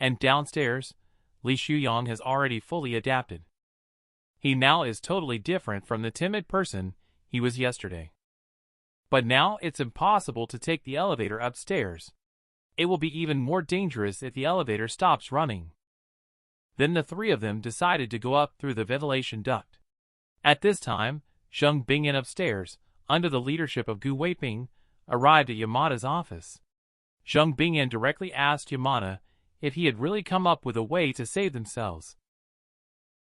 And downstairs, Li Shuyong has already fully adapted. He now is totally different from the timid person he was yesterday. But now it's impossible to take the elevator upstairs. It will be even more dangerous if the elevator stops running. Then the three of them decided to go up through the ventilation duct. At this time, Zheng Bingyan upstairs, under the leadership of Gu Weiping, arrived at Yamada's office. Zheng Bingyan directly asked Yamada if he had really come up with a way to save themselves.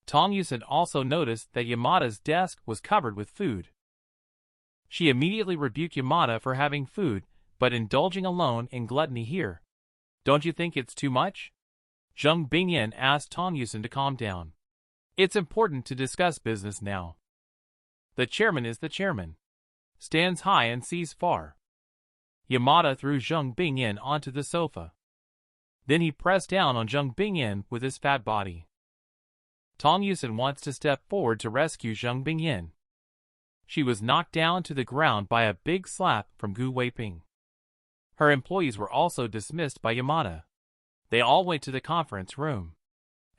Tong Yusen also noticed that Yamada's desk was covered with food. She immediately rebuked Yamada for having food, but indulging alone in gluttony here. Don't you think it's too much? Zheng Bingyan asked Tong Yusen to calm down. It's important to discuss business now. The chairman is the chairman. Stands high and sees far. Yamada threw Zheng Bingyan onto the sofa. Then he pressed down on Zheng Bingyan with his fat body. Tong Yusen wants to step forward to rescue Zheng Bingyan. She was knocked down to the ground by a big slap from Gu Weiping. Her employees were also dismissed by Yamada. They all went to the conference room.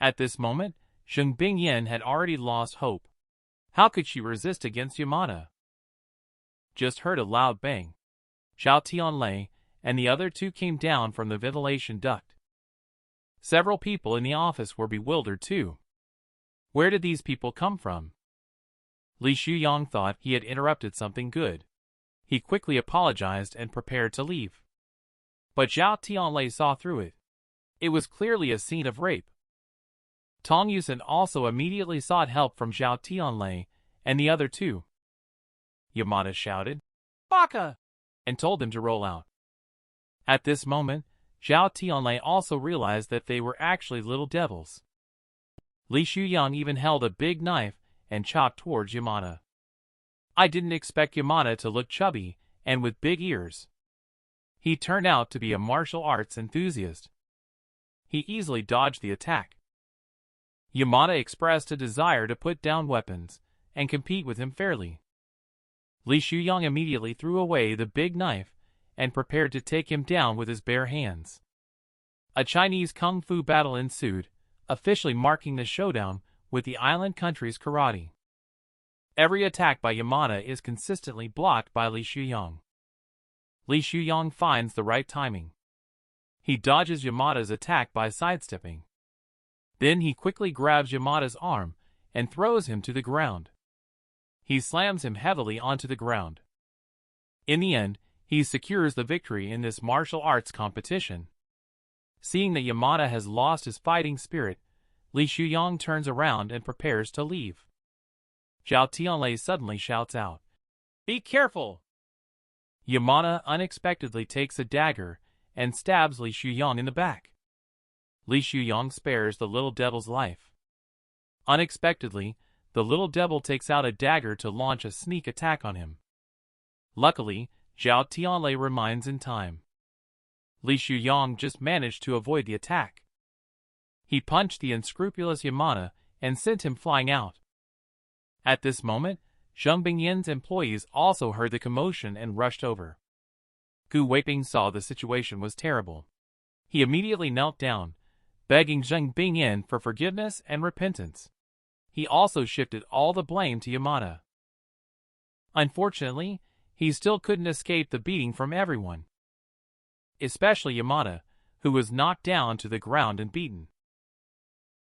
At this moment, Zheng Bingyan had already lost hope. How could she resist against Yamada? Just heard a loud bang. Zhao Tianlei and the other two came down from the ventilation duct. Several people in the office were bewildered too. Where did these people come from? Li Shuyong thought he had interrupted something good. He quickly apologized and prepared to leave. But Zhao Tianlei saw through it. It was clearly a scene of rape. Tong Yusen also immediately sought help from Zhao Tianlei and the other two. Yamada shouted, "Baka!" and told them to roll out. At this moment, Zhao Tianlei also realized that they were actually little devils. Li Shuyong even held a big knife and chopped towards Yamada. I didn't expect Yamada to look chubby and with big ears. He turned out to be a martial arts enthusiast. He easily dodged the attack. Yamada expressed a desire to put down weapons and compete with him fairly. Li Shuyong immediately threw away the big knife and prepared to take him down with his bare hands. A Chinese kung fu battle ensued, officially marking the showdown with the island country's karate. Every attack by Yamada is consistently blocked by Li Shuyong. Li Shuyong finds the right timing. He dodges Yamada's attack by sidestepping. Then he quickly grabs Yamada's arm and throws him to the ground. He slams him heavily onto the ground. In the end, he secures the victory in this martial arts competition. Seeing that Yamada has lost his fighting spirit, Li Shuyong turns around and prepares to leave. Zhao Tianlei suddenly shouts out, "Be careful!" Yamada unexpectedly takes a dagger and stabs Li Shuyong in the back. Li Shuyong spares the little devil's life. Unexpectedly, the little devil takes out a dagger to launch a sneak attack on him. Luckily, Zhao Tianlei remains in time. Li Shuyong just managed to avoid the attack. He punched the unscrupulous Yamada and sent him flying out. At this moment, Zheng Bingyan's employees also heard the commotion and rushed over. Gu Weiping saw the situation was terrible. He immediately knelt down, begging Zheng Bingyan for forgiveness and repentance. He also shifted all the blame to Yamada. Unfortunately, he still couldn't escape the beating from everyone. Especially Yamada, who was knocked down to the ground and beaten.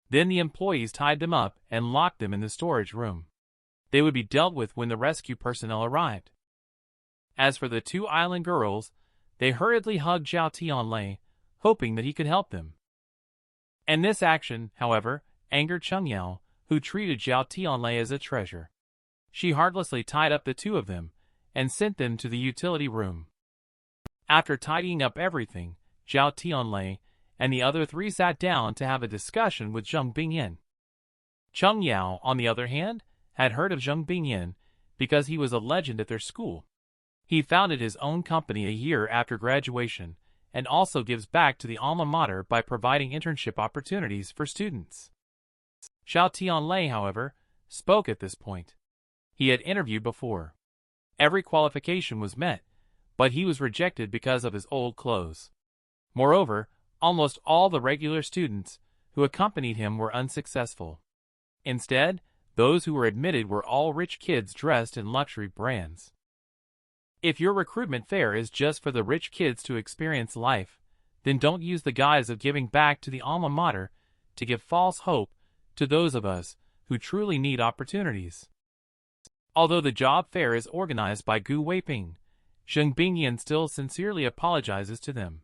Then the employees tied them up and locked them in the storage room. They would be dealt with when the rescue personnel arrived. As for the two island girls, they hurriedly hugged Zhao Tianlei, hoping that he could help them. And this action, however, angered Cheng Yao, who treated Zhao Tianlei as a treasure. She heartlessly tied up the two of them and sent them to the utility room. After tidying up everything, Zhao Tianlei and the other three sat down to have a discussion with Zheng Bingyan. Cheng Yao, on the other hand, had heard of Zheng Bingyan because he was a legend at their school. He founded his own company a year after graduation and also gives back to the alma mater by providing internship opportunities for students. Zhao Tianlei, however, spoke at this point. He had interviewed before. Every qualification was met, but he was rejected because of his old clothes. Moreover, Almost all the regular students who accompanied him were unsuccessful. Instead, those who were admitted were all rich kids dressed in luxury brands. If your recruitment fair is just for the rich kids to experience life, then don't use the guise of giving back to the alma mater to give false hope to those of us who truly need opportunities. Although the job fair is organized by Gu Weiping, Zheng Bingyan still sincerely apologizes to them.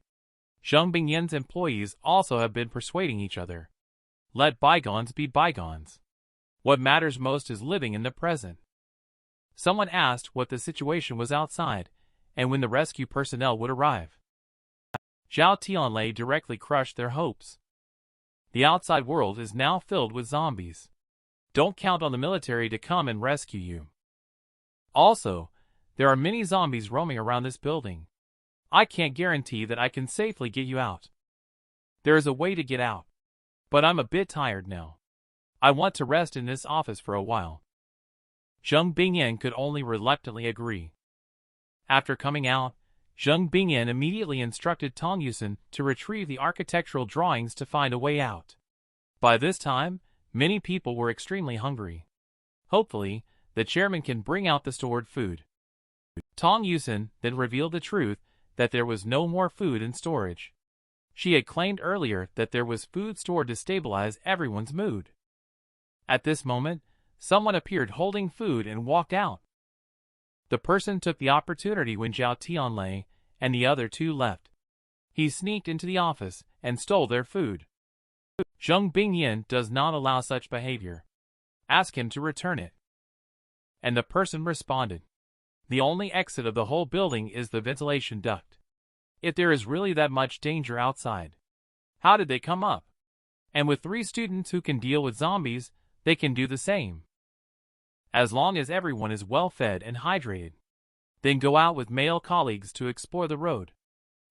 Zheng Bingyan's employees also have been persuading each other. Let bygones be bygones. What matters most is living in the present. Someone asked what the situation was outside, and when the rescue personnel would arrive. Zhao Tianlei directly crushed their hopes. The outside world is now filled with zombies. Don't count on the military to come and rescue you. Also, there are many zombies roaming around this building. I can't guarantee that I can safely get you out. There is a way to get out, but I'm a bit tired now. I want to rest in this office for a while. Zheng Bingyan could only reluctantly agree. After coming out, Zheng Bingyan immediately instructed Tong Yusen to retrieve the architectural drawings to find a way out. By this time, many people were extremely hungry. Hopefully, the chairman can bring out the stored food. Tong Yusen then revealed the truth that there was no more food in storage. She had claimed earlier that there was food stored to stabilize everyone's mood. At this moment, someone appeared holding food and walked out. The person took the opportunity when Zhao Tianlei and the other two left. He sneaked into the office and stole their food. Zheng Bingyan does not allow such behavior. Ask him to return it. And the person responded. The only exit of the whole building is the ventilation duct. If there is really that much danger outside, how did they come up? And with 3 students who can deal with zombies, they can do the same. As long as everyone is well fed and hydrated. Then go out with male colleagues to explore the road.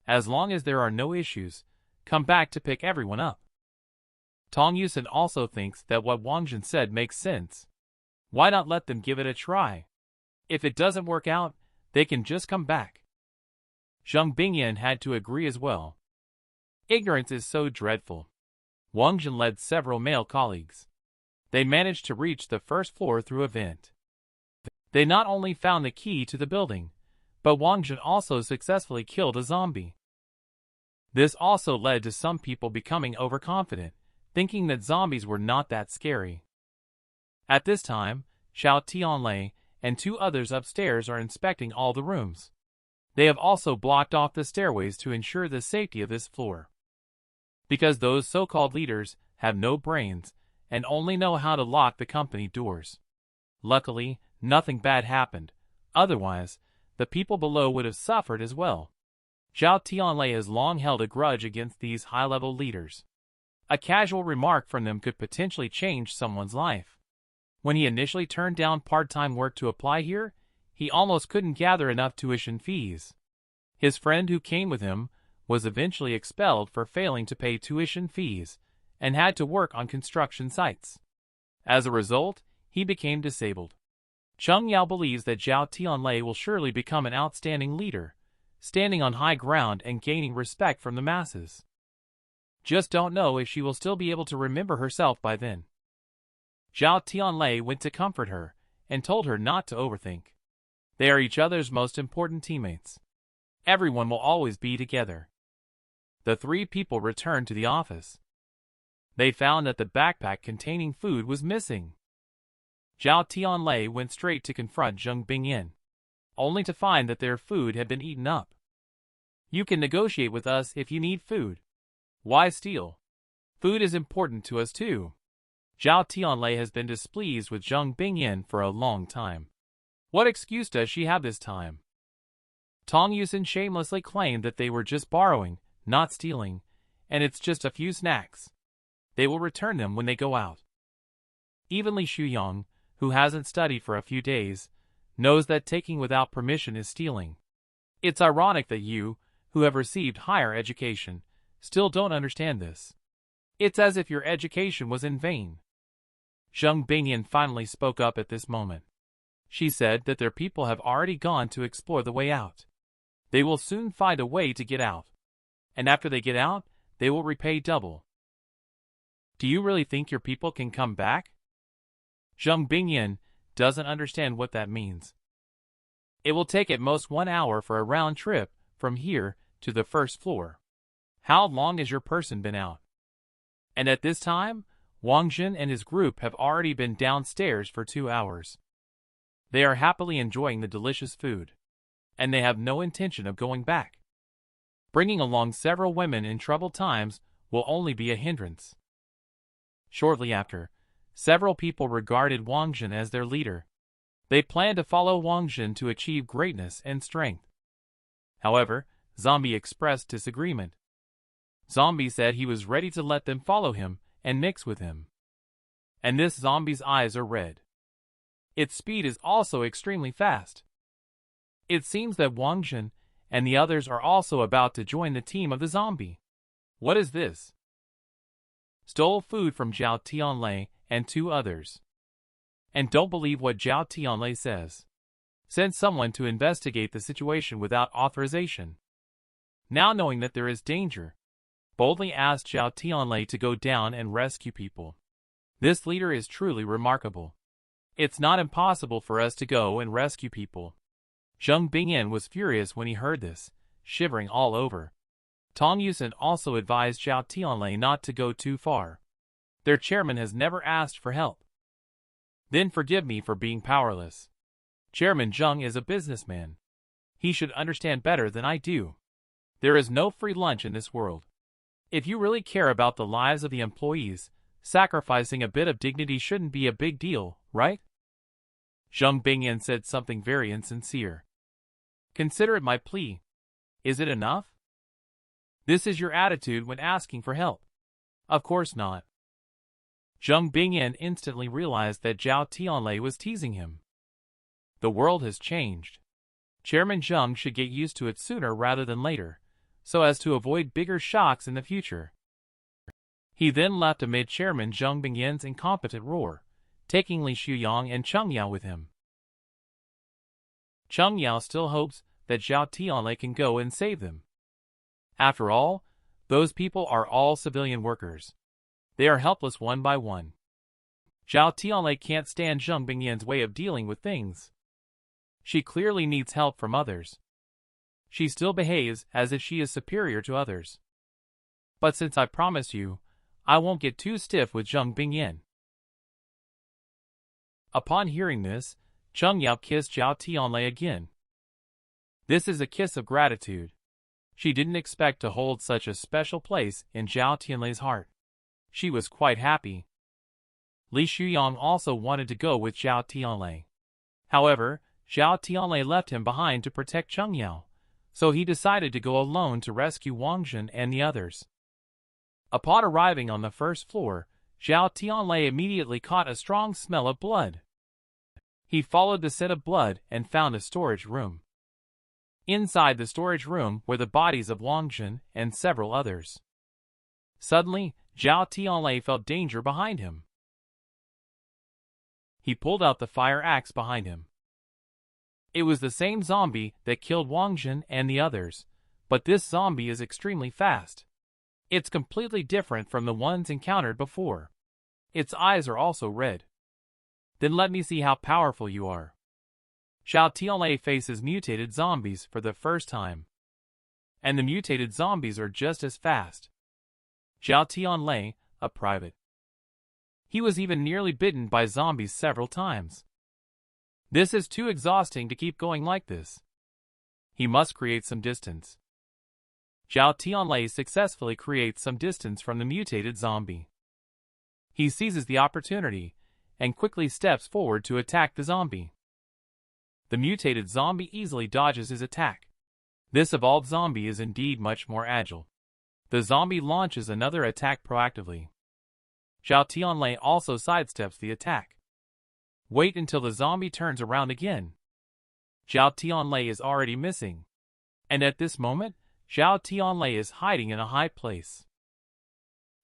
As long as there are no issues, come back to pick everyone up. Tong Yusen also thinks that what Wang Jin said makes sense. Why not let them give it a try? If it doesn't work out, they can just come back. Zheng Bingyan had to agree as well. Ignorance is so dreadful. Wang Jin led several male colleagues. They managed to reach the first floor through a vent. They not only found the key to the building, but Wang Jin also successfully killed a zombie. This also led to some people becoming overconfident, thinking that zombies were not that scary. At this time, Zhao Tianlei and 2 others upstairs are inspecting all the rooms. They have also blocked off the stairways to ensure the safety of this floor. Because those so-called leaders have no brains and only know how to lock the company doors. Luckily, nothing bad happened. Otherwise, the people below would have suffered as well. Zhao Tianlei has long held a grudge against these high-level leaders. A casual remark from them could potentially change someone's life. When he initially turned down part-time work to apply here, he almost couldn't gather enough tuition fees. His friend who came with him was eventually expelled for failing to pay tuition fees and had to work on construction sites. As a result, he became disabled. Cheng Yao believes that Zhao Tianlei will surely become an outstanding leader, standing on high ground and gaining respect from the masses. Just don't know if she will still be able to remember herself by then. Zhao Tianlei went to comfort her and told her not to overthink. They are each other's most important teammates. Everyone will always be together. The 3 people returned to the office. They found that the backpack containing food was missing. Zhao Tianlei went straight to confront Zheng Bingyan, only to find that their food had been eaten up. You can negotiate with us if you need food. Why steal? Food is important to us too. Zhao Tianlei has been displeased with Zheng Bingyan for a long time. What excuse does she have this time? Tong Yusen shamelessly claimed that they were just borrowing, not stealing, and it's just a few snacks. They will return them when they go out. Even Li Shuyong, who hasn't studied for a few days, knows that taking without permission is stealing. It's ironic that you, who have received higher education, still don't understand this. It's as if your education was in vain. Zheng Bingyan finally spoke up at this moment. She said that their people have already gone to explore the way out. They will soon find a way to get out. And after they get out, they will repay double. Do you really think your people can come back? Zhang Bingyan doesn't understand what that means. It will take at most 1 hour for a round trip from here to the first floor. How long has your person been out? And at this time, Wang Jin and his group have already been downstairs for 2 hours. They are happily enjoying the delicious food, and they have no intention of going back. Bringing along several women in troubled times will only be a hindrance. Shortly after, several people regarded Wang Jin as their leader. They planned to follow Wang Jin to achieve greatness and strength. However, Zombie expressed disagreement. Zombie said he was ready to let them follow him and mix with him. And this zombie's eyes are red. Its speed is also extremely fast. It seems that Wang Jin and the others are also about to join the team of the zombie. What is this? Stole food from Zhao Tianlei and 2 others. And don't believe what Zhao Tianlei says. Send someone to investigate the situation without authorization. Now knowing that there is danger, boldly asked Zhao Tianlei to go down and rescue people. This leader is truly remarkable. It's not impossible for us to go and rescue people. Zhang Bingyan was furious when he heard this, shivering all over. Tong Yusen also advised Zhao Tianlei not to go too far. Their chairman has never asked for help. Then forgive me for being powerless. Chairman Zheng is a businessman. He should understand better than I do. There is no free lunch in this world. If you really care about the lives of the employees, sacrificing a bit of dignity shouldn't be a big deal, right? Zhang Bingyan said something very insincere. Consider it my plea. Is it enough? This is your attitude when asking for help. Of course not. Zhang Bingyan instantly realized that Zhao Tianlei was teasing him. The world has changed. Chairman Zheng should get used to it sooner rather than later, so as to avoid bigger shocks in the future. He then left amid Chairman Zhang Bingyan's incompetent roar, taking Li Shuyang and Cheng Yao with him. Cheng Yao still hopes that Zhao Tianlei can go and save them. After all, those people are all civilian workers. They are helpless one by one. Zhao Tianlei can't stand Zhang Bingyan's way of dealing with things. She clearly needs help from others. She still behaves as if she is superior to others. But since I promise you, I won't get too stiff with Zhang Bingyan. Upon hearing this, Cheng Yao kissed Zhao Tianlei again. This is a kiss of gratitude. She didn't expect to hold such a special place in Zhao Tianlei's heart. She was quite happy. Li Shuyang also wanted to go with Zhao Tianlei. However, Zhao Tianlei left him behind to protect Cheng Yao, so he decided to go alone to rescue Wang Jin and the others. Upon arriving on the first floor, Zhao Tianlei immediately caught a strong smell of blood. He followed the scent of blood and found a storage room. Inside the storage room were the bodies of Wang Jin and several others. Suddenly, Zhao Tianlei felt danger behind him. He pulled out the fire axe behind him. It was the same zombie that killed Wang Jin and the others, but this zombie is extremely fast. It's completely different from the ones encountered before. Its eyes are also red. Then let me see how powerful you are. Zhao Tianlei faces mutated zombies for the first time. And the mutated zombies are just as fast. Zhao Tianlei, a private. He was even nearly bitten by zombies several times. This is too exhausting to keep going like this. He must create some distance. Zhao Tianlei successfully creates some distance from the mutated zombie. He seizes the opportunity and quickly steps forward to attack the zombie. The mutated zombie easily dodges his attack. This evolved zombie is indeed much more agile. The zombie launches another attack proactively. Zhao Tianlei also sidesteps the attack. Wait until the zombie turns around again. Zhao Tianlei is already missing. And at this moment, Zhao Tianlei is hiding in a high place.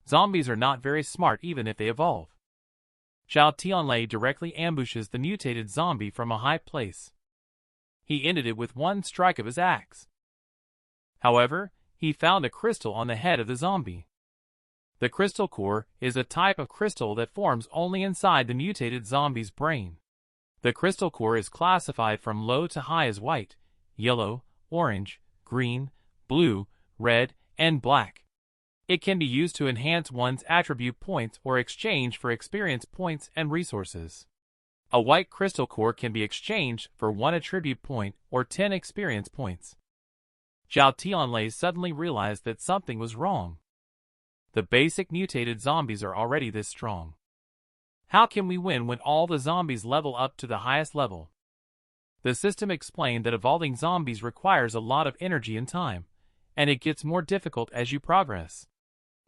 Zombies are not very smart even if they evolve. Zhao Tianlei directly ambushes the mutated zombie from a high place. He ended it with one strike of his axe. However, he found a crystal on the head of the zombie. The crystal core is a type of crystal that forms only inside the mutated zombie's brain. The crystal core is classified from low to high as white, yellow, orange, green, blue, red, and black. It can be used to enhance one's attribute points or exchange for experience points and resources. A white crystal core can be exchanged for 1 attribute point or 10 experience points. Zhao Tianlei suddenly realized that something was wrong. The basic mutated zombies are already this strong. How can we win when all the zombies level up to the highest level? The system explained that evolving zombies requires a lot of energy and time, and it gets more difficult as you progress.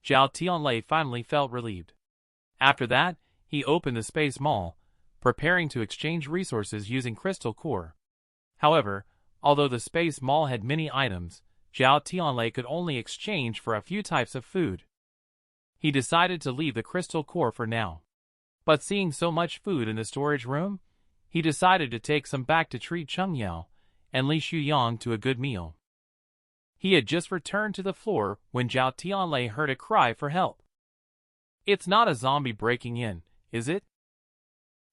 Zhao Tianlei finally felt relieved. After that, he opened the Space Mall, preparing to exchange resources using Crystal Core. However, although the Space Mall had many items, Zhao Tianlei could only exchange for a few types of food. He decided to leave the Crystal Core for now. But seeing so much food in the storage room, he decided to take some back to treat Cheng Yao and Li Shuyang to a good meal. He had just returned to the floor when Zhao Tianlei heard a cry for help. It's not a zombie breaking in, is it?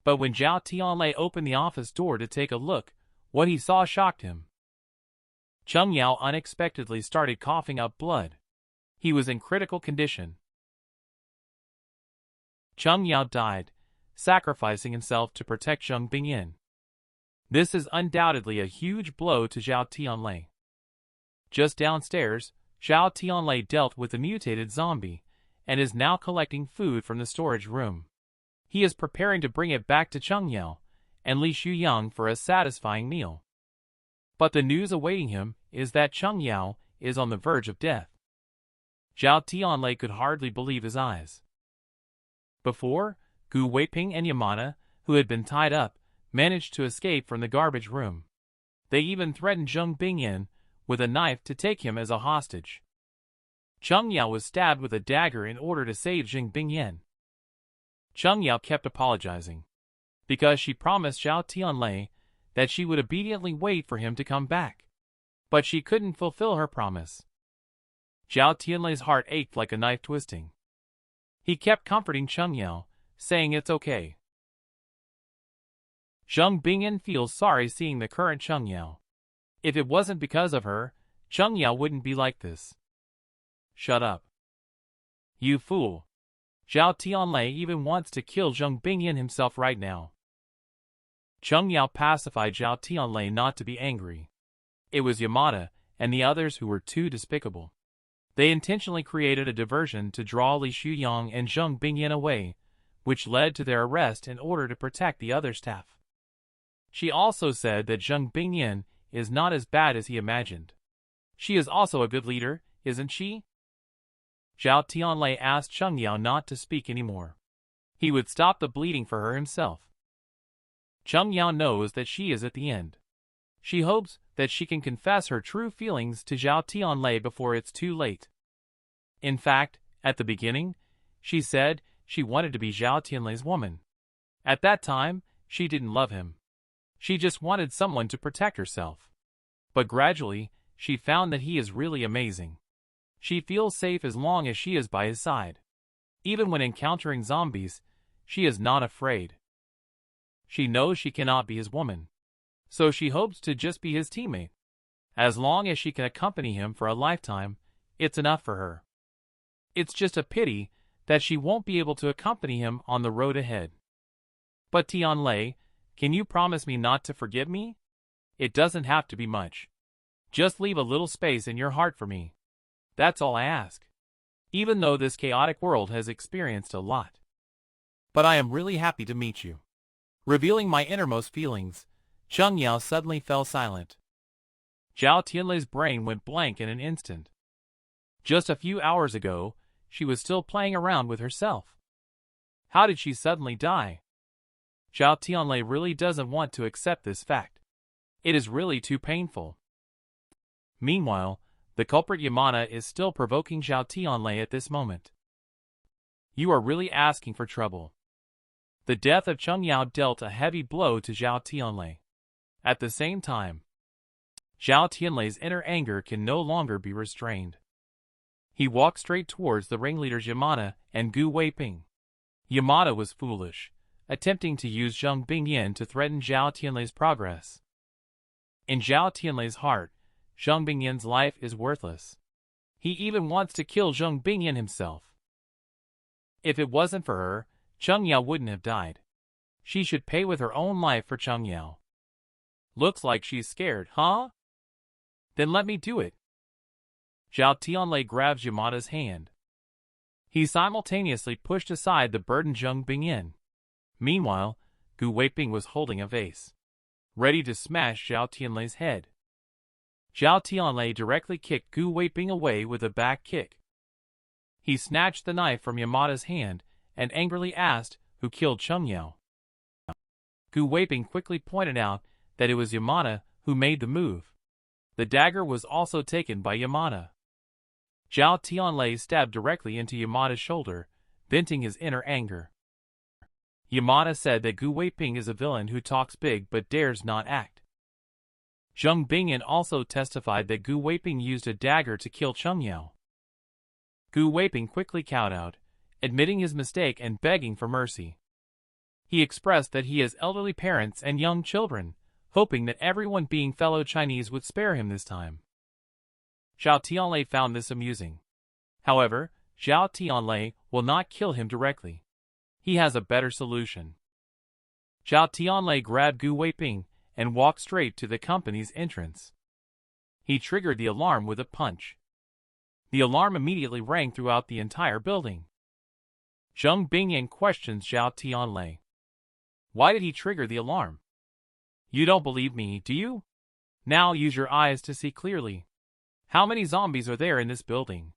But when Zhao Tianlei opened the office door to take a look, what he saw shocked him. Cheng Yao unexpectedly started coughing up blood. He was in critical condition. Cheng Yao died, sacrificing himself to protect Zheng Bingyan. This is undoubtedly a huge blow to Zhao Tianlei. Just downstairs, Zhao Tianlei dealt with the mutated zombie, and is now collecting food from the storage room. He is preparing to bring it back to Cheng Yao and Li Shuyang for a satisfying meal. But the news awaiting him is that Cheng Yao is on the verge of death. Zhao Tianlei could hardly believe his eyes. Before, Gu Weiping and Yamada, who had been tied up, managed to escape from the garbage room. They even threatened Zheng Bingyan with a knife to take him as a hostage. Cheng Yao was stabbed with a dagger in order to save Zheng Bingyan. Cheng Yao kept apologizing, because she promised Zhao Tianlei that she would obediently wait for him to come back. But she couldn't fulfill her promise. Zhao Tianlei's heart ached like a knife twisting. He kept comforting Cheng Yao, saying it's okay. Zheng Bingyan feels sorry seeing the current Cheng Yao. If it wasn't because of her, Cheng Yao wouldn't be like this. Shut up. You fool. Zhao Tianlei even wants to kill Zheng Bingyan himself right now. Cheng Yao pacified Zhao Tianlei not to be angry. It was Yamada and the others who were too despicable. They intentionally created a diversion to draw Li Shuyang and Zheng Bingyan away, which led to their arrest in order to protect the other staff. She also said that Zheng Bingyan is not as bad as he imagined. She is also a good leader, isn't she? Zhao Tianlei asked Cheng Yao not to speak anymore. He would stop the bleeding for her himself. Cheng Yao knows that she is at the end. She hopes that she can confess her true feelings to Zhao Tianlei before it's too late. In fact, at the beginning, she said she wanted to be Zhao Tianlei's woman. At that time, she didn't love him. She just wanted someone to protect herself. But gradually, she found that he is really amazing. She feels safe as long as she is by his side. Even when encountering zombies, she is not afraid. She knows she cannot be his woman, so she hopes to just be his teammate. As long as she can accompany him for a lifetime, it's enough for her. It's just a pity that she won't be able to accompany him on the road ahead. But Tianlei, can you promise me not to forget me? It doesn't have to be much. Just leave a little space in your heart for me. That's all I ask. Even though this chaotic world has experienced a lot. But I am really happy to meet you. Revealing my innermost feelings, Cheng Yao suddenly fell silent. Zhao Tianlei's brain went blank in an instant. Just a few hours ago, she was still playing around with herself. How did she suddenly die? Zhao Tianlei really doesn't want to accept this fact. It is really too painful. Meanwhile, the culprit Yamada is still provoking Zhao Tianlei at this moment. You are really asking for trouble. The death of Cheng Yao dealt a heavy blow to Zhao Tianlei. At the same time, Zhao Tianlei's inner anger can no longer be restrained. He walked straight towards the ringleaders Yamada and Gu Weiping. Yamada was foolish, attempting to use Zhang Bingyan to threaten Zhao Tianlei's progress. In Zhao Tianlei's heart, Zhang Bingyan's life is worthless. He even wants to kill Zhang Bingyan himself. If it wasn't for her, Cheng Yao wouldn't have died. She should pay with her own life for Cheng Yao. Looks like she's scared, huh? Then let me do it. Zhao Tianlei grabs Yamada's hand. He simultaneously pushed aside the burdened Zhang Bingyan. Meanwhile, Gu Weiping was holding a vase, ready to smash Zhao Tianlei's head. Zhao Tianlei directly kicked Gu Weiping away with a back kick. He snatched the knife from Yamada's hand and angrily asked who killed Cheng Yao. Gu Weiping quickly pointed out that it was Yamada who made the move. The dagger was also taken by Yamada. Zhao Tianlei stabbed directly into Yamada's shoulder, venting his inner anger. Yamada said that Gu Weiping is a villain who talks big but dares not act. Zhang Bingyan also testified that Gu Weiping used a dagger to kill Cheng Yao. Gu Weiping quickly kowtowed, admitting his mistake and begging for mercy. He expressed that he has elderly parents and young children, hoping that everyone being fellow Chinese would spare him this time. Zhao Tianlei found this amusing. However, Zhao Tianlei will not kill him directly. He has a better solution. Zhao Tianlei grabbed Gu Weiping and walked straight to the company's entrance. He triggered the alarm with a punch. The alarm immediately rang throughout the entire building. Zhang Bingyan questions Zhao Tianlei. Why did he trigger the alarm? You don't believe me, do you? Now use your eyes to see clearly. How many zombies are there in this building?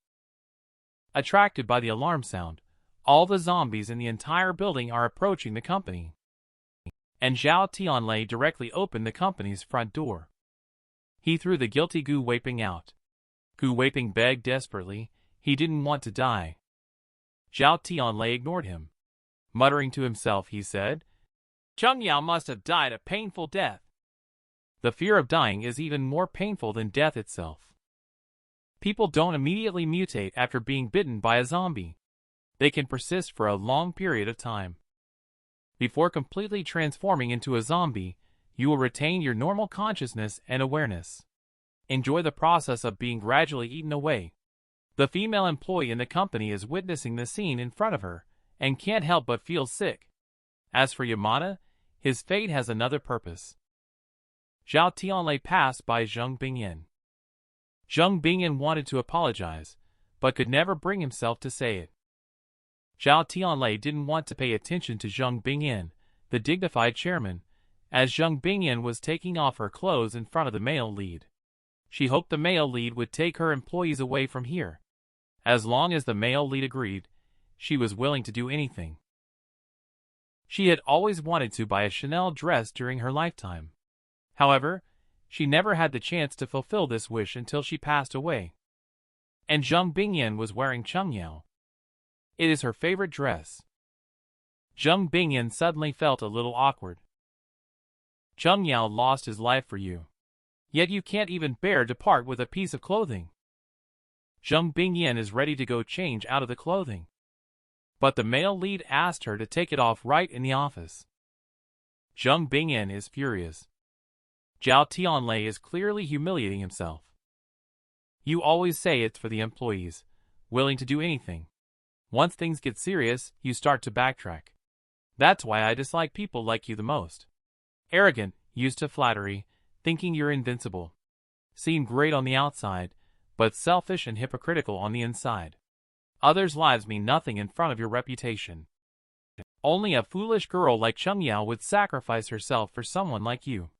Attracted by the alarm sound, all the zombies in the entire building are approaching the company. And Zhao Tianlei directly opened the company's front door. He threw the guilty Gu Weiping out. Gu Weiping begged desperately, he didn't want to die. Zhao Tianlei ignored him. Muttering to himself, he said, Cheng Yao must have died a painful death. The fear of dying is even more painful than death itself. People don't immediately mutate after being bitten by a zombie. They can persist for a long period of time. Before completely transforming into a zombie, you will retain your normal consciousness and awareness. Enjoy the process of being gradually eaten away. The female employee in the company is witnessing the scene in front of her and can't help but feel sick. As for Yamada, his fate has another purpose. Zhao Tianlei passed by Zhang Bingyan. Zhang Bingyan wanted to apologize, but could never bring himself to say it. Zhao Tianlei didn't want to pay attention to Zhang Bingyan, the dignified chairman, as Zhang Bingyan was taking off her clothes in front of the male lead. She hoped the male lead would take her employees away from here. As long as the male lead agreed, she was willing to do anything. She had always wanted to buy a Chanel dress during her lifetime. However, she never had the chance to fulfill this wish until she passed away. And Zhang Bingyan was wearing Cheng Yao. It is her favorite dress. Zhang Bingyan suddenly felt a little awkward. Cheng Yao lost his life for you. Yet you can't even bear to part with a piece of clothing. Zhang Bingyan is ready to go change out of the clothing. But the male lead asked her to take it off right in the office. Zhang Bingyan is furious. Zhao Tianlei is clearly humiliating himself. You always say it's for the employees, willing to do anything. Once things get serious, you start to backtrack. That's why I dislike people like you the most. Arrogant, used to flattery, thinking you're invincible. Seem great on the outside, but selfish and hypocritical on the inside. Others' lives mean nothing in front of your reputation. Only a foolish girl like Cheng Yao would sacrifice herself for someone like you.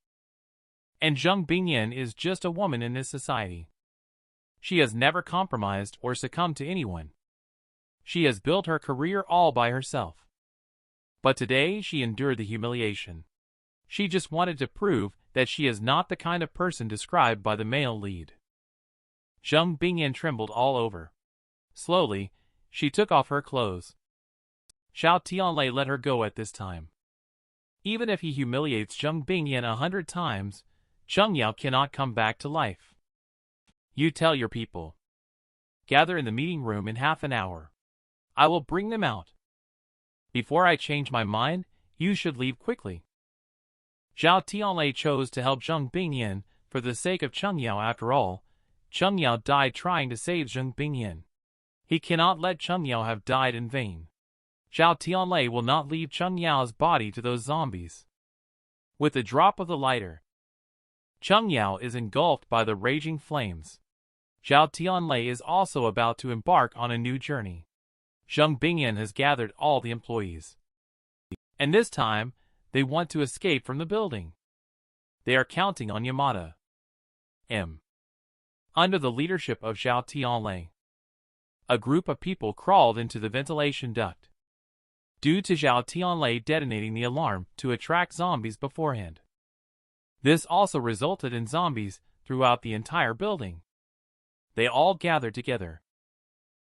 And Zhang Bingyan is just a woman in this society. She has never compromised or succumbed to anyone. She has built her career all by herself. But today she endured the humiliation. She just wanted to prove that she is not the kind of person described by the male lead. Zhang Bingyan trembled all over. Slowly, she took off her clothes. Zhao Tianlei let her go at this time. Even if he humiliates Zhang Bingyan 100 times, Cheng Yao cannot come back to life. You tell your people. Gather in the meeting room in half an hour. I will bring them out. Before I change my mind, you should leave quickly. Zhao Tianlei chose to help Zheng Bingyan for the sake of Cheng Yao. After all, Cheng Yao died trying to save Zheng Bingyan. He cannot let Cheng Yao have died in vain. Zhao Tianlei will not leave Cheng Yao's body to those zombies. With the drop of the lighter, Cheng Yao is engulfed by the raging flames. Zhao Tianlei is also about to embark on a new journey. Zheng Bingyan has gathered all the employees. And this time, they want to escape from the building. They are counting on Yamada. Under the leadership of Zhao Tianlei, a group of people crawled into the ventilation duct. Due to Zhao Tianlei detonating the alarm to attract zombies beforehand. This also resulted in zombies throughout the entire building. They all gathered together.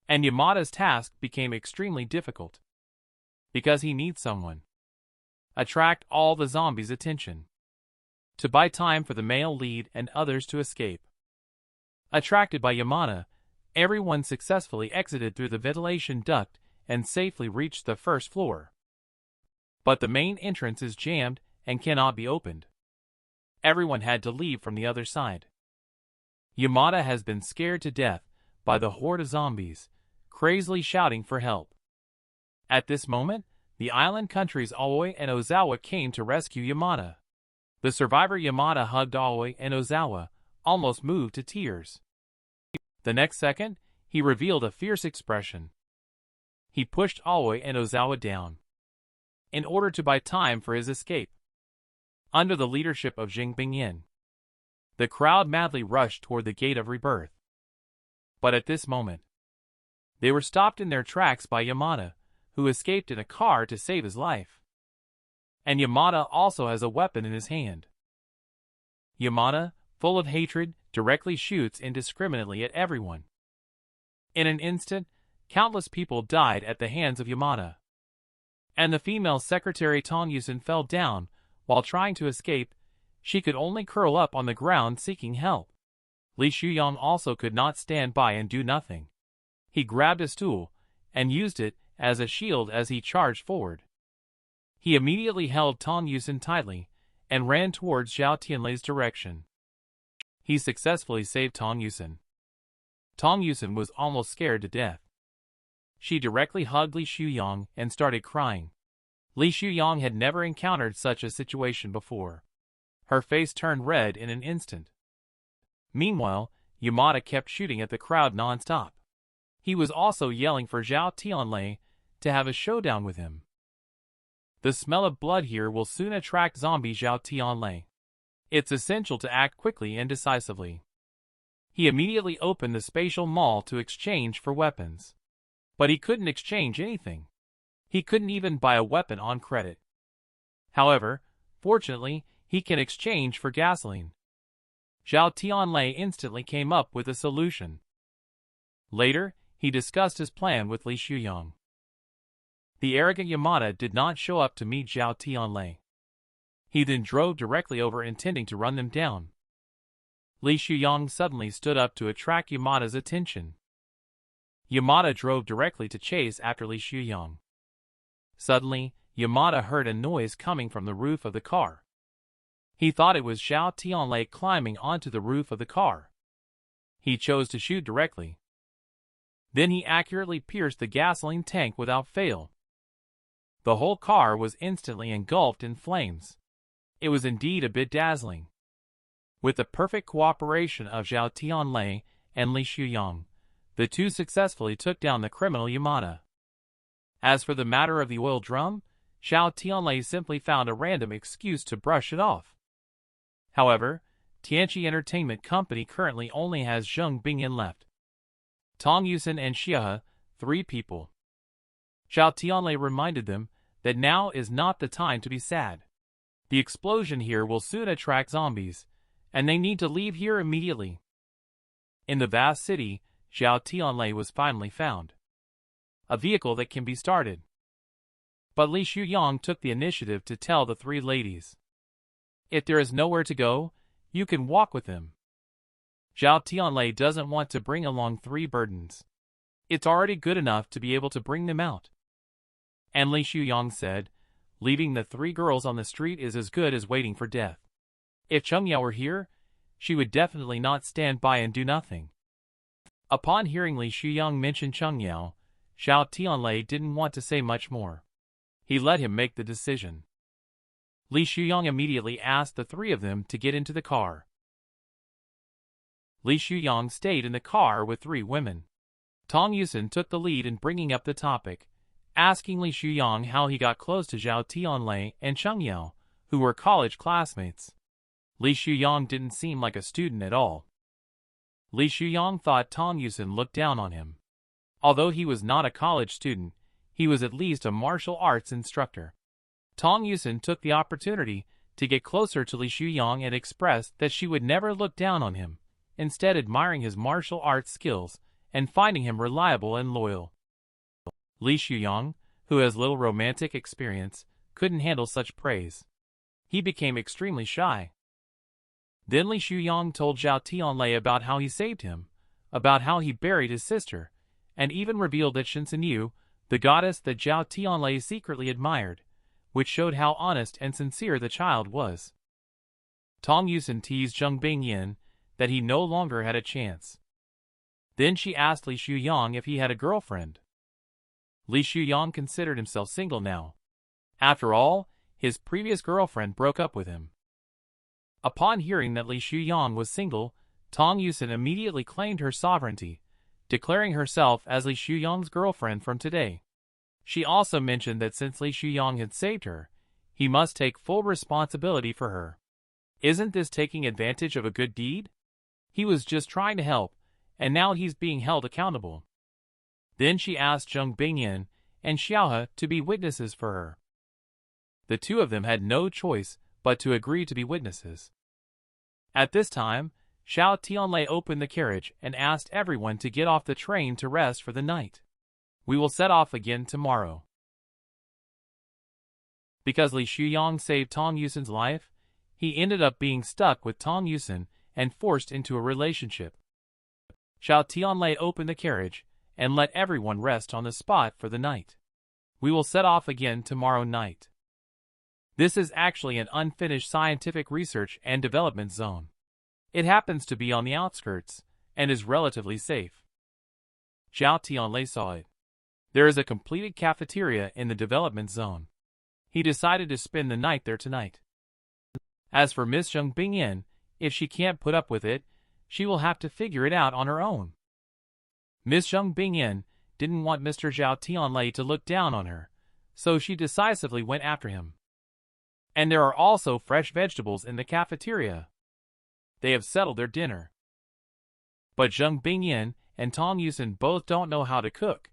And Yamada's task became extremely difficult. Because he needs someone. Attract all the zombies' attention. To buy time for the male lead and others to escape. Attracted by Yamada, everyone successfully exited through the ventilation duct and safely reached the first floor. But the main entrance is jammed and cannot be opened. Everyone had to leave from the other side. Yamada has been scared to death by the horde of zombies, crazily shouting for help. At this moment, the island countries Aoi and Ozawa came to rescue Yamada. The survivor Yamada hugged Aoi and Ozawa, almost moved to tears. The next second, he revealed a fierce expression. He pushed Aoi and Ozawa down in order to buy time for his escape. Under the leadership of Zheng Bingyan, the crowd madly rushed toward the gate of rebirth. But at this moment, they were stopped in their tracks by Yamada, who escaped in a car to save his life. And Yamada also has a weapon in his hand. Yamada, full of hatred, directly shoots indiscriminately at everyone. In an instant, countless people died at the hands of Yamada. And the female secretary Tong Yusen fell down. While trying to escape, she could only curl up on the ground seeking help. Li Shuyang also could not stand by and do nothing. He grabbed a stool and used it as a shield as he charged forward. He immediately held Tong Yusen tightly and ran towards Zhao Tianlei's direction. He successfully saved Tong Yusen. Tong Yusen was almost scared to death. She directly hugged Li Shuyang and started crying. Li Shuyang had never encountered such a situation before. Her face turned red in an instant. Meanwhile, Yamada kept shooting at the crowd non-stop. He was also yelling for Zhao Tianlei to have a showdown with him. The smell of blood here will soon attract zombie Zhao Tianlei. It's essential to act quickly and decisively. He immediately opened the spatial mall to exchange for weapons. But he couldn't exchange anything. He couldn't even buy a weapon on credit. However, fortunately, he can exchange for gasoline. Zhao Tianlei instantly came up with a solution. Later, he discussed his plan with Li Shuyang. The arrogant Yamada did not show up to meet Zhao Tianlei. He then drove directly over intending to run them down. Li Shuyang suddenly stood up to attract Yamada's attention. Yamada drove directly to chase after Li Shuyang. Suddenly, Yamada heard a noise coming from the roof of the car. He thought it was Zhao Tianlei climbing onto the roof of the car. He chose to shoot directly. Then he accurately pierced the gasoline tank without fail. The whole car was instantly engulfed in flames. It was indeed a bit dazzling. With the perfect cooperation of Zhao Tianlei and Li Shuyang, the two successfully took down the criminal Yamada. As for the matter of the oil drum, Zhao Tianlei simply found a random excuse to brush it off. However, Tianchi Entertainment Company currently only has Zheng Bingyan left. Tong Yusen and Xia, 3 people. Zhao Tianlei reminded them that now is not the time to be sad. The explosion here will soon attract zombies, and they need to leave here immediately. In the vast city, Zhao Tianlei was finally found. A vehicle that can be started. But Li Shuyang took the initiative to tell the 3 ladies. If there is nowhere to go, you can walk with them. Zhao Tianlei doesn't want to bring along 3 burdens. It's already good enough to be able to bring them out. And Li Shuyang said, leaving the 3 girls on the street is as good as waiting for death. If Cheng Yao were here, she would definitely not stand by and do nothing. Upon hearing Li Shuyang mention Cheng Yao, Zhao Tianlei didn't want to say much more. He let him make the decision. Li Shuyang immediately asked the 3 of them to get into the car. Li Shuyang stayed in the car with 3 women. Tong Yusen took the lead in bringing up the topic, asking Li Shuyang how he got close to Zhao Tianlei and Cheng Yao, who were college classmates. Li Shuyang didn't seem like a student at all. Li Shuyang thought Tong Yusen looked down on him. Although he was not a college student, he was at least a martial arts instructor. Tong Yusen took the opportunity to get closer to Li Shuyang and expressed that she would never look down on him, instead admiring his martial arts skills and finding him reliable and loyal. Li Shuyang, who has little romantic experience, couldn't handle such praise. He became extremely shy. Then Li Shuyang told Zhao Tianlei about how he saved him, about how he buried his sister, and even revealed that Shinsen Yu, the goddess that Zhao Tianlei secretly admired, which showed how honest and sincere the child was. Tong Yusen teased Zheng Bingyan that he no longer had a chance. Then she asked Li Shuyang if he had a girlfriend. Li Shuyang considered himself single now. After all, his previous girlfriend broke up with him. Upon hearing that Li Shuyang was single, Tong Yusen immediately claimed her sovereignty, declaring herself as Li Shuyang's girlfriend from today. She also mentioned that since Li Shuyang had saved her, he must take full responsibility for her. Isn't this taking advantage of a good deed? He was just trying to help, and now he's being held accountable. Then she asked Zheng Bingyan and Xiaohe to be witnesses for her. The 2 of them had no choice but to agree to be witnesses. At this time, Zhao Tianlei opened the carriage and asked everyone to get off the train to rest for the night. We will set off again tomorrow. Because Li Shuyang saved Tong Yusen's life, he ended up being stuck with Tong Yusen and forced into a relationship. Zhao Tianlei opened the carriage and let everyone rest on the spot for the night. We will set off again tomorrow night. This is actually an unfinished scientific research and development zone. It happens to be on the outskirts and is relatively safe. Zhao Tianlei saw it. There is a completed cafeteria in the development zone. He decided to spend the night there tonight. As for Miss Zheng Bingyan, if she can't put up with it, she will have to figure it out on her own. Miss Zheng Bingyan didn't want Mr. Zhao Tianlei to look down on her, so she decisively went after him. And there are also fresh vegetables in the cafeteria. They have settled their dinner. But Zheng Bingyan and Tong Yusen both don't know how to cook.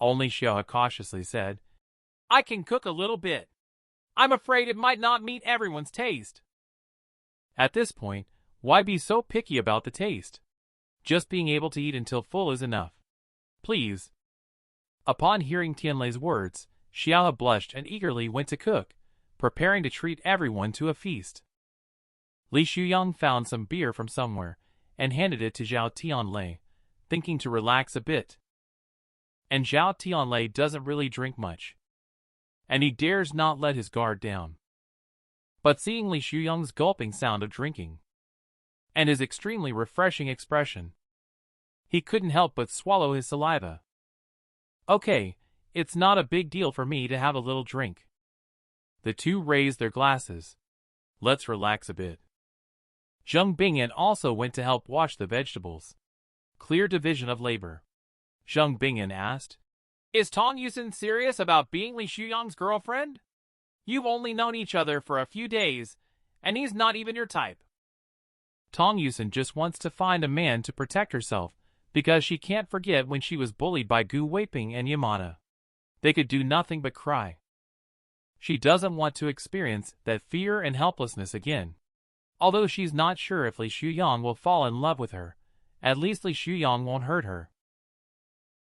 Only Xiaohe cautiously said, I can cook a little bit. I'm afraid it might not meet everyone's taste. At this point, why be so picky about the taste? Just being able to eat until full is enough. Please. Upon hearing Tianlei's words, Xiaohe blushed and eagerly went to cook, preparing to treat everyone to a feast. Li Shuyang found some beer from somewhere and handed it to Zhao Tianlei, thinking to relax a bit. And Zhao Tianlei doesn't really drink much, and he dares not let his guard down. But seeing Li Shuyang's gulping sound of drinking, and his extremely refreshing expression, he couldn't help but swallow his saliva. Okay, it's not a big deal for me to have a little drink. The 2 raised their glasses. Let's relax a bit. Zheng Bingyan also went to help wash the vegetables. Clear division of labor. Zheng Bingyan asked, Is Tong Yusen serious about being Li Shuyang's girlfriend? You've only known each other for a few days, and he's not even your type. Tong Yusen just wants to find a man to protect herself, because she can't forget when she was bullied by Gu Weiping and Yamada. They could do nothing but cry. She doesn't want to experience that fear and helplessness again. Although she's not sure if Li Shuyang will fall in love with her, at least Li Shuyang won't hurt her.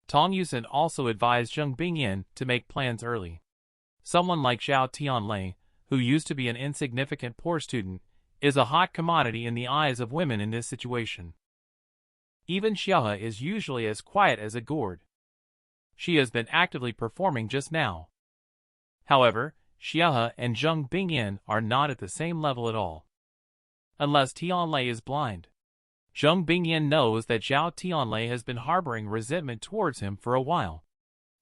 Tong Yusen also advised Zheng Bingyan to make plans early. Someone like Zhao Tianlei, who used to be an insignificant poor student, is a hot commodity in the eyes of women in this situation. Even Xiaohe is usually as quiet as a gourd. She has been actively performing just now. However, Xiaohe and Zheng Bingyan are not at the same level at all. Unless Tianlei is blind. Zheng Bingyan knows that Zhao Tianlei has been harboring resentment towards him for a while.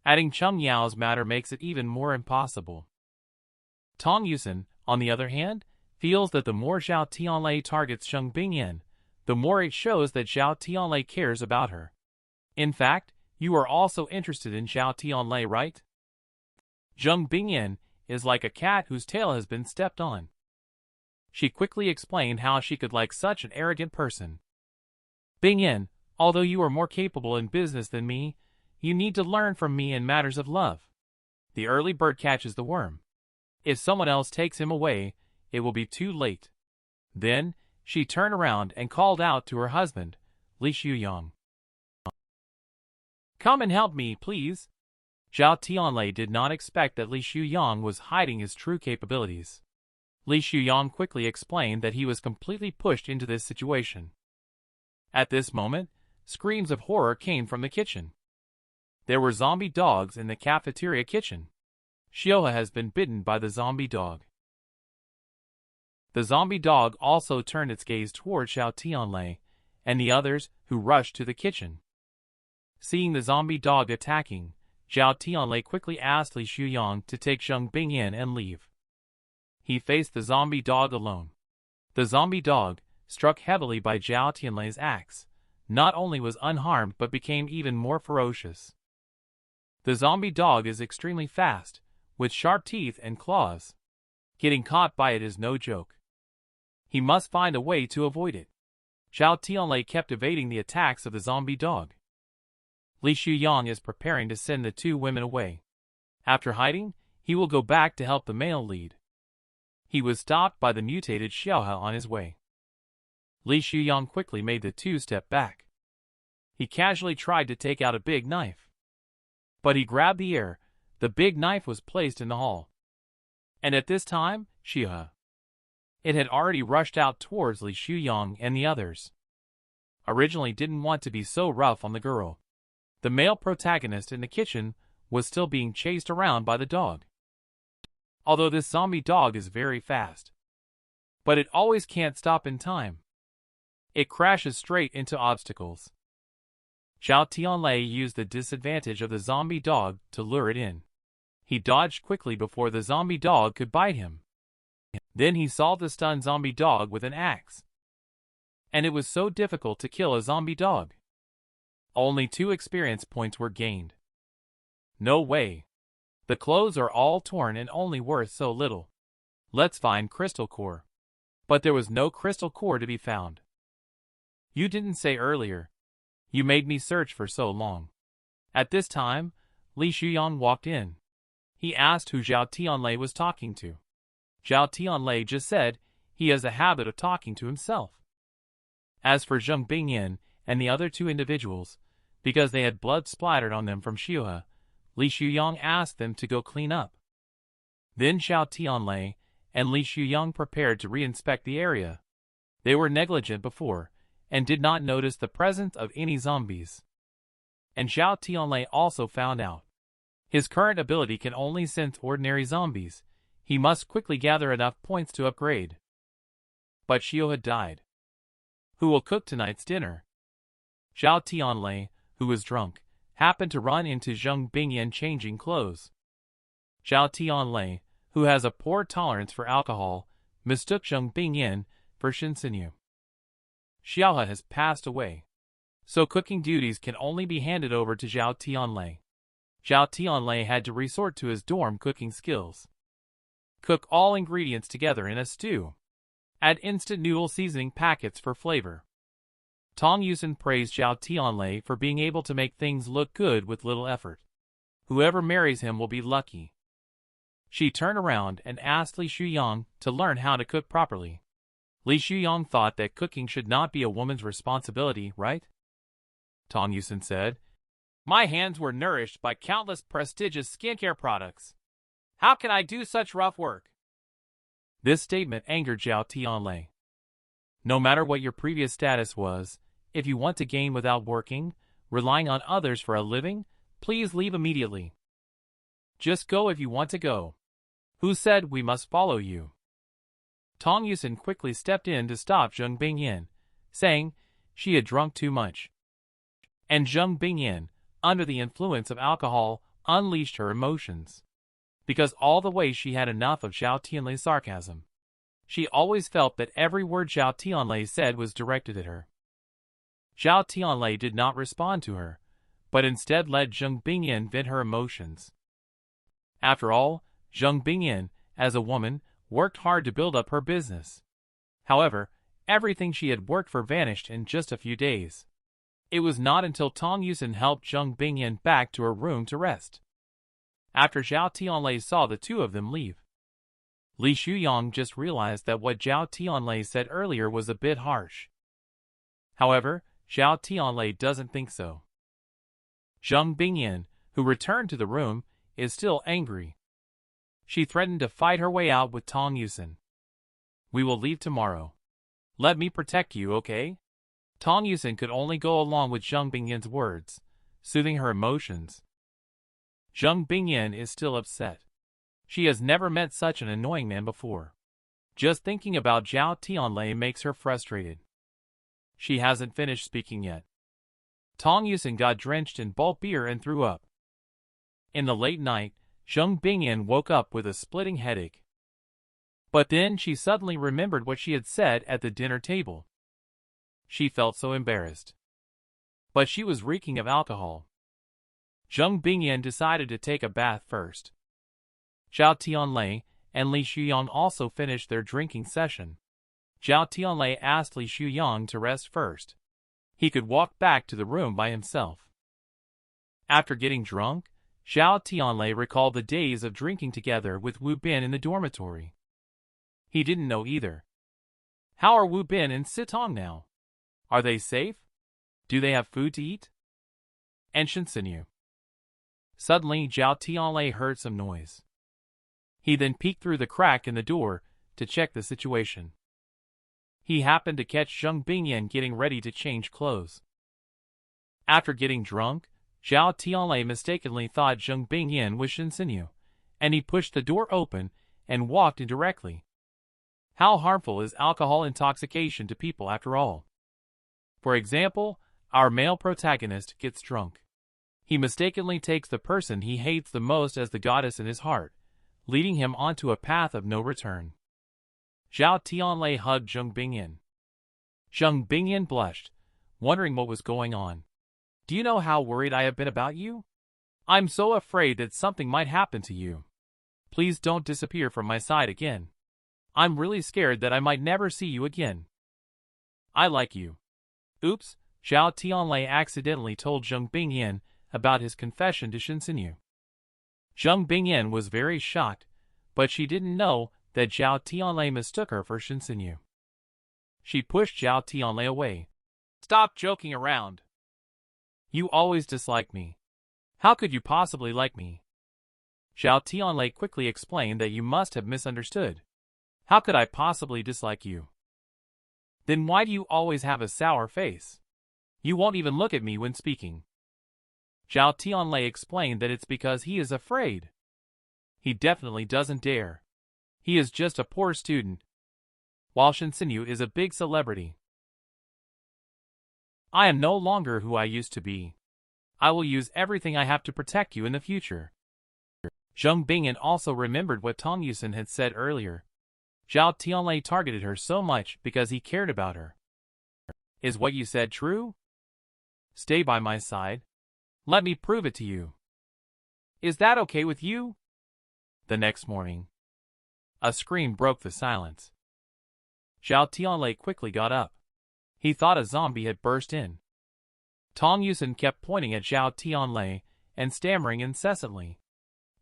Adding Cheng Yao's matter makes it even more impossible. Tong Yusen, on the other hand, feels that the more Zhao Tianlei targets Zheng Bingyan, the more it shows that Zhao Tianlei cares about her. In fact, you are also interested in Zhao Tianlei, right? Zheng Bingyan is like a cat whose tail has been stepped on. She quickly explained how she could like such an arrogant person. Bingyan, although you are more capable in business than me, you need to learn from me in matters of love. The early bird catches the worm. If someone else takes him away, it will be too late. Then, she turned around and called out to her husband, Li Shuyang. Come and help me, please. Zhao Tianlei did not expect that Li Shuyang was hiding his true capabilities. Li Shuyang quickly explained that he was completely pushed into this situation. At this moment, screams of horror came from the kitchen. There were zombie dogs in the cafeteria kitchen. Xiaohe has been bitten by the zombie dog. The zombie dog also turned its gaze toward Zhao Tianlei and the others who rushed to the kitchen. Seeing the zombie dog attacking, Zhao Tianlei quickly asked Li Shuyang to take Zheng Bingyan and leave. He faced the zombie dog alone. The zombie dog, struck heavily by Zhao Tianlei's axe, not only was unharmed but became even more ferocious. The zombie dog is extremely fast, with sharp teeth and claws. Getting caught by it is no joke. He must find a way to avoid it. Zhao Tianlei kept evading the attacks of the zombie dog. Li Shuyang is preparing to send the two women away. After hiding, he will go back to help the male lead. He was stopped by the mutated Xiaohe on his way. Li Shuyang quickly made the two step back. He casually tried to take out a big knife. But he grabbed the air. The big knife was placed in the hall. And at this time, Xiaohe. It had already rushed out towards Li Shuyang and the others. Originally didn't want to be so rough on the girl. The male protagonist in the kitchen was still being chased around by the dog. Although this zombie dog is very fast. But it always can't stop in time. It crashes straight into obstacles. Zhao Tianlei used the disadvantage of the zombie dog to lure it in. He dodged quickly before the zombie dog could bite him. Then he solved the stunned zombie dog with an axe. And it was so difficult to kill a zombie dog. Only 2 experience points were gained. No way. The clothes are all torn and only worth so little. Let's find crystal core. But there was no crystal core to be found. You didn't say earlier. You made me search for so long. At this time, Li Shuyang walked in. He asked who Zhao Tianlei was talking to. Zhao Tianlei just said he has a habit of talking to himself. As for Zheng Bingyan and the other 2 individuals, because they had blood splattered on them from Xiaohe, Li Shuyang asked them to go clean up. Then Zhao Tianlei and Li Shuyang prepared to re-inspect the area. They were negligent before, and did not notice the presence of any zombies. And Zhao Tianlei also found out. His current ability can only sense ordinary zombies. He must quickly gather enough points to upgrade. But Xiaohe had died. Who will cook tonight's dinner? Zhao Tianlei, who was drunk, happened to run into Zheng Bingyan changing clothes. Zhao Tianlei, who has a poor tolerance for alcohol, mistook Zheng Bingyan for Shinsenyu. Xiaohe has passed away, so cooking duties can only be handed over to Zhao Tianlei. Zhao Tianlei had to resort to his dorm cooking skills. Cook all ingredients together in a stew. Add instant noodle seasoning packets for flavor. Tong Yusen praised Zhao Tianlei for being able to make things look good with little effort. Whoever marries him will be lucky. She turned around and asked Li Shuyang to learn how to cook properly. Li Shuyang thought that cooking should not be a woman's responsibility, right? Tong Yusen said, "My hands were nourished by countless prestigious skincare products. How can I do such rough work?" This statement angered Zhao Tianlei. No matter what your previous status was, if you want to gain without working, relying on others for a living, please leave immediately. Just go if you want to go. Who said we must follow you? Tong Yusin quickly stepped in to stop Zheng Bingyan, saying she had drunk too much. And Zheng Bingyan, under the influence of alcohol, unleashed her emotions. Because all the way she had enough of Zhao Tianlei's sarcasm. She always felt that every word Zhao Tianlei said was directed at her. Zhao Tianlei did not respond to her, but instead let Zheng Bingyan vent her emotions. After all, Zheng Bingyan, as a woman, worked hard to build up her business. However, everything she had worked for vanished in just a few days. It was not until Tong Yusin helped Zheng Bingyan back to her room to rest. After Zhao Tianlei saw the two of them leave, Li Shuyang just realized that what Zhao Tianlei said earlier was a bit harsh. However, Zhao Tianlei doesn't think so. Zheng Bingyan, who returned to the room, is still angry. She threatened to fight her way out with Tong Yusin. We will leave tomorrow. Let me protect you, okay? Tong Yusin could only go along with Zheng Bingyan's words, soothing her emotions. Zheng Bingyan is still upset. She has never met such an annoying man before. Just thinking about Zhao Tianlei makes her frustrated. She hasn't finished speaking yet. Tong Yusin got drenched in bulk beer and threw up. In the late night, Zheng Bingyan woke up with a splitting headache. But then she suddenly remembered what she had said at the dinner table. She felt so embarrassed. But she was reeking of alcohol. Zheng Bingyan decided to take a bath first. Zhao Tianlei and Li Shuyang also finished their drinking session. Zhao Tianlei asked Li Shuyang to rest first. He could walk back to the room by himself. After getting drunk, Zhao Tianlei recalled the days of drinking together with Wu Bin in the dormitory. He didn't know either. How are Wu Bin and Sitong now? Are they safe? Do they have food to eat? And Shinsenyu. Suddenly, Zhao Tianlei heard some noise. He then peeked through the crack in the door to check the situation. He happened to catch Zheng Bingyan getting ready to change clothes. After getting drunk, Zhao Tianlei mistakenly thought Zheng Bingyan was Shinsenyu, and he pushed the door open and walked in directly. How harmful is alcohol intoxication to people after all? For example, our male protagonist gets drunk. He mistakenly takes the person he hates the most as the goddess in his heart, leading him onto a path of no return. Zhao Tianlei hugged Zheng Bingyan. Zheng Bingyan blushed, wondering what was going on. Do you know how worried I have been about you? I'm so afraid that something might happen to you. Please don't disappear from my side again. I'm really scared that I might never see you again. I like you. Oops, Zhao Tianlei accidentally told Zheng Bingyan about his confession to Shinsenyu. Zheng Bingyan was very shocked, but she didn't know that Zhao Tianlei mistook her for Shinsenyu. She pushed Zhao Tianlei away. Stop joking around. You always dislike me. How could you possibly like me? Zhao Tianlei quickly explained that you must have misunderstood. How could I possibly dislike you? Then why do you always have a sour face? You won't even look at me when speaking. Zhao Tianlei explained that it's because he is afraid. He definitely doesn't dare. He is just a poor student, while Shinsenyu is a big celebrity. I am no longer who I used to be. I will use everything I have to protect you in the future. Zheng Bingyan also remembered what Tong Yusin had said earlier. Zhao Tianlei targeted her so much because he cared about her. Is what you said true? Stay by my side. Let me prove it to you. Is that okay with you? The next morning, a scream broke the silence. Zhao Tianlei quickly got up. He thought a zombie had burst in. Tong Yusin kept pointing at Zhao Tianlei and stammering incessantly.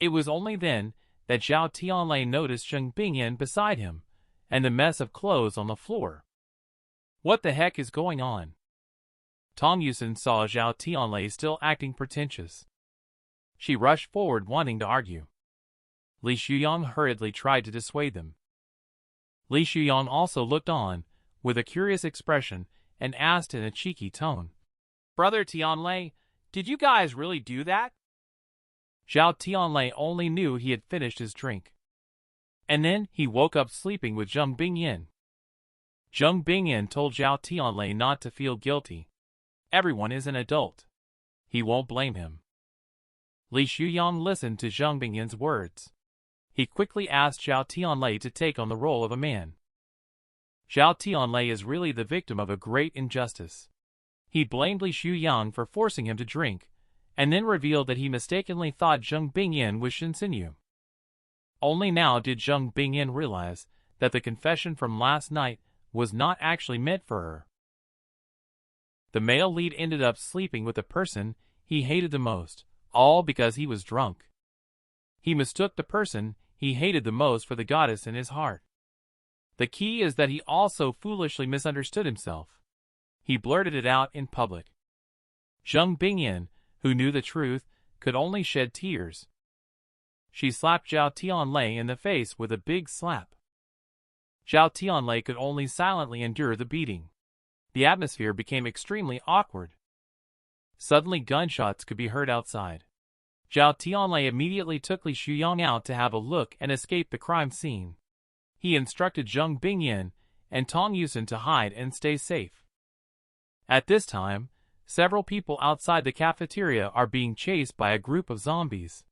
It was only then that Zhao Tianlei noticed Zheng Bingyan beside him and the mess of clothes on the floor. What the heck is going on? Tong Yusin saw Zhao Tianlei still acting pretentious. She rushed forward wanting to argue. Li Shuyang hurriedly tried to dissuade them. Li Shuyang also looked on, with a curious expression and asked in a cheeky tone, "Brother Tianlei, did you guys really do that?" Zhao Tianlei only knew he had finished his drink. And then he woke up sleeping with Zheng Bingyan. Zheng Bingyan told Zhao Tianlei not to feel guilty. Everyone is an adult. He won't blame him. Li Shuyang listened to Zheng Bingyan's words. He quickly asked Zhao Tianlei to take on the role of a man. Zhao Tianlei is really the victim of a great injustice. He blamed Li Shuyang for forcing him to drink, and then revealed that he mistakenly thought Zheng Bingyan was Shinsenyu. Only now did Zheng Bingyan realize that the confession from last night was not actually meant for her. The male lead ended up sleeping with the person he hated the most, all because he was drunk. He mistook the person he hated the most for the goddess in his heart. The key is that he also foolishly misunderstood himself. He blurted it out in public. Zheng Bingyan, who knew the truth, could only shed tears. She slapped Zhao Tianlei in the face with a big slap. Zhao Tianlei could only silently endure the beating. The atmosphere became extremely awkward. Suddenly gunshots could be heard outside. Zhao Tianlei immediately took Li Shuyang out to have a look and escape the crime scene. He instructed Zheng Bingyan and Tong Yusen to hide and stay safe. At this time, several people outside the cafeteria are being chased by a group of zombies.